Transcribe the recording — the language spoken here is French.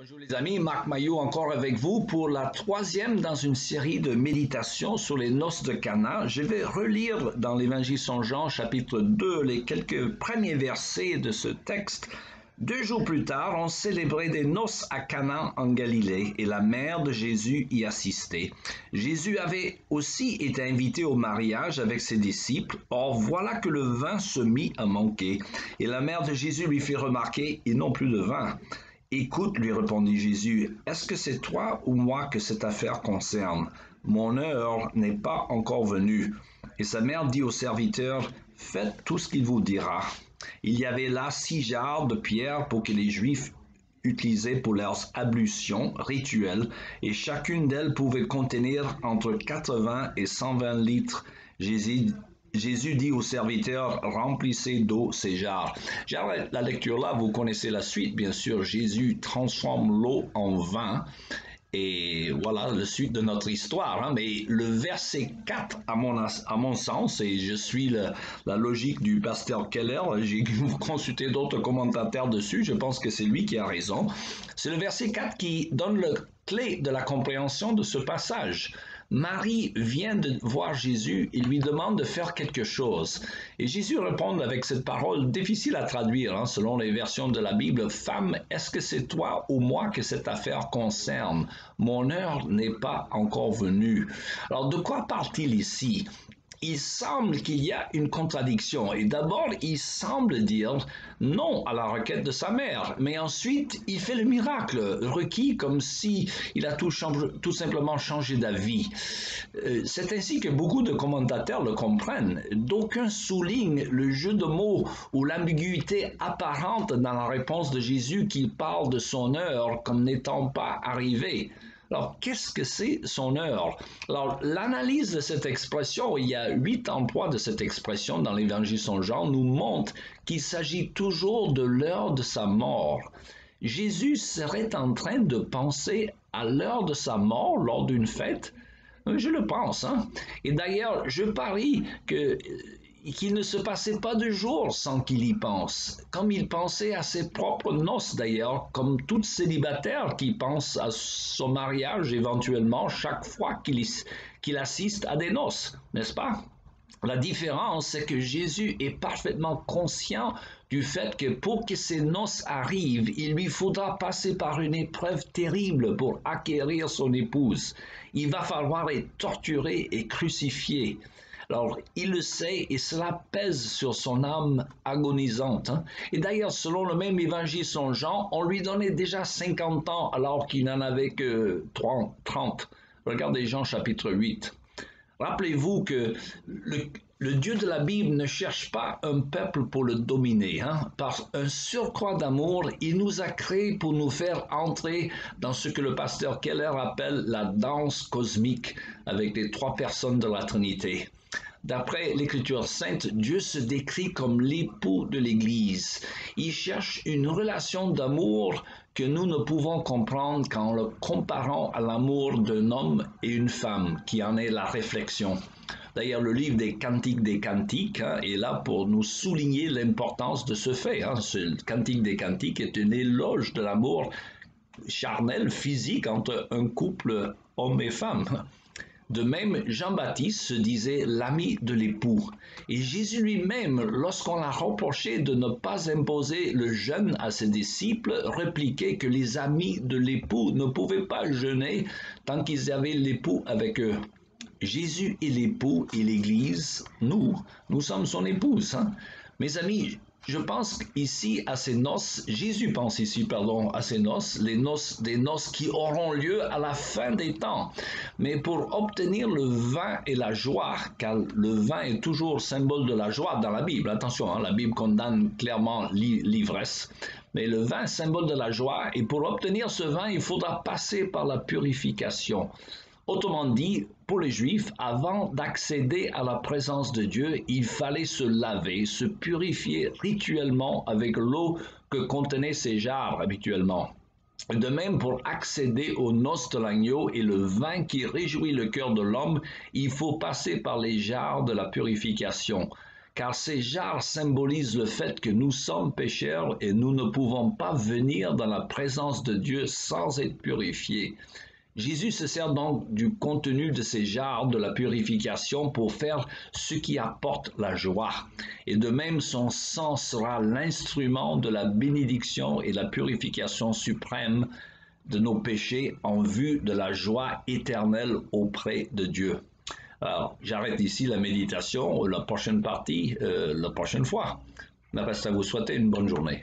Bonjour les amis, Marc Maillot encore avec vous pour la troisième dans une série de méditations sur les noces de Cana. Je vais relire dans l'Évangile Saint Jean chapitre 2 les quelques premiers versets de ce texte. 2 jours plus tard, on célébrait des noces à Cana en Galilée et la mère de Jésus y assistait. Jésus avait aussi été invité au mariage avec ses disciples. Or, voilà que le vin se mit à manquer. Et la mère de Jésus lui fit remarquer, ils n'ont plus de vin. Écoute, lui répondit Jésus, est-ce que c'est toi ou moi que cette affaire concerne? Mon heure n'est pas encore venue. Et sa mère dit aux serviteurs, faites tout ce qu'il vous dira. Il y avait là 6 jarres de pierre pour que les Juifs utilisaient pour leurs ablutions rituelles, et chacune d'elles pouvait contenir entre 80 et 120 litres. Jésus dit aux serviteurs, remplissez d'eau ces jarres. J'arrête la lecture là, vous connaissez la suite, bien sûr. Jésus transforme l'eau en vin. Et voilà la suite de notre histoire. Mais le verset 4, à mon sens, et je suis la logique du pasteur Keller, j'ai consulté d'autres commentateurs dessus, je pense que c'est lui qui a raison. C'est le verset 4 qui donne la clé de la compréhension de ce passage. Marie vient de voir Jésus et lui demande de faire quelque chose. Et Jésus répond avec cette parole difficile à traduire, selon les versions de la Bible. « Femme, est-ce que c'est toi ou moi que cette affaire concerne? Mon heure n'est pas encore venue. » Alors, de quoi parle-t-il ici? Il semble qu'il y a une contradiction. Et d'abord, il semble dire non à la requête de sa mère. Mais ensuite, il fait le miracle requis comme si il a tout simplement changé d'avis. C'est ainsi que beaucoup de commentateurs le comprennent. D'aucuns soulignent le jeu de mots ou l'ambiguïté apparente dans la réponse de Jésus qui parle de son heure comme n'étant pas arrivée. Alors, qu'est-ce que c'est son heure? Alors, l'analyse de cette expression, il y a 8 emplois de cette expression dans l'Évangile Saint Jean, nous montre qu'il s'agit toujours de l'heure de sa mort. Jésus serait en train de penser à l'heure de sa mort lors d'une fête? Je le pense. Et d'ailleurs, je parie qu'il ne se passait pas de jour sans qu'il y pense, comme il pensait à ses propres noces d'ailleurs, comme tout célibataire qui pense à son mariage éventuellement chaque fois qu'il assiste à des noces, n'est-ce pas? La différence, c'est que Jésus est parfaitement conscient du fait que pour que ces noces arrivent, il lui faudra passer par une épreuve terrible pour acquérir son épouse. Il va falloir être torturé et crucifié. Alors, il le sait et cela pèse sur son âme agonisante. Et d'ailleurs, selon le même évangile Saint Jean, on lui donnait déjà 50 ans alors qu'il n'en avait que 30. Regardez Jean chapitre 8. Rappelez-vous que le Dieu de la Bible ne cherche pas un peuple pour le dominer. Par un surcroît d'amour, il nous a créés pour nous faire entrer dans ce que le pasteur Keller appelle la danse cosmique avec les 3 personnes de la Trinité. D'après l'Écriture sainte, Dieu se décrit comme l'époux de l'Église. Il cherche une relation d'amour que nous ne pouvons comprendre qu'en le comparant à l'amour d'un homme et une femme, qui en est la réflexion. D'ailleurs, le livre des Cantiques est là pour nous souligner l'importance de ce fait. Ce Cantique des Cantiques est une éloge de l'amour charnel, physique, entre un couple homme et femme. De même, Jean-Baptiste se disait l'ami de l'époux. Et Jésus lui-même, lorsqu'on l'a reproché de ne pas imposer le jeûne à ses disciples, répliquait que les amis de l'époux ne pouvaient pas jeûner tant qu'ils avaient l'époux avec eux. Jésus est l'époux et l'Église, nous sommes son épouse. Mes amis, je pense ici à ces noces, Jésus pense ici, à ces noces, des noces qui auront lieu à la fin des temps. Mais pour obtenir le vin et la joie, car le vin est toujours symbole de la joie dans la Bible, attention, la Bible condamne clairement l'ivresse, mais le vin est symbole de la joie, et pour obtenir ce vin, il faudra passer par la purification. Autrement dit, pour les Juifs, avant d'accéder à la présence de Dieu, il fallait se laver, se purifier rituellement avec l'eau que contenaient ces jarres habituellement. De même, pour accéder aux noces de l'agneau et le vin qui réjouit le cœur de l'homme, il faut passer par les jarres de la purification. car ces jarres symbolisent le fait que nous sommes pécheurs et nous ne pouvons pas venir dans la présence de Dieu sans être purifiés. Jésus se sert donc du contenu de ces jarres de la purification pour faire ce qui apporte la joie. Et de même, son sang sera l'instrument de la bénédiction et la purification suprême de nos péchés en vue de la joie éternelle auprès de Dieu. Alors, j'arrête ici la méditation, la prochaine partie, la prochaine fois. Il me reste à vous souhaiter une bonne journée.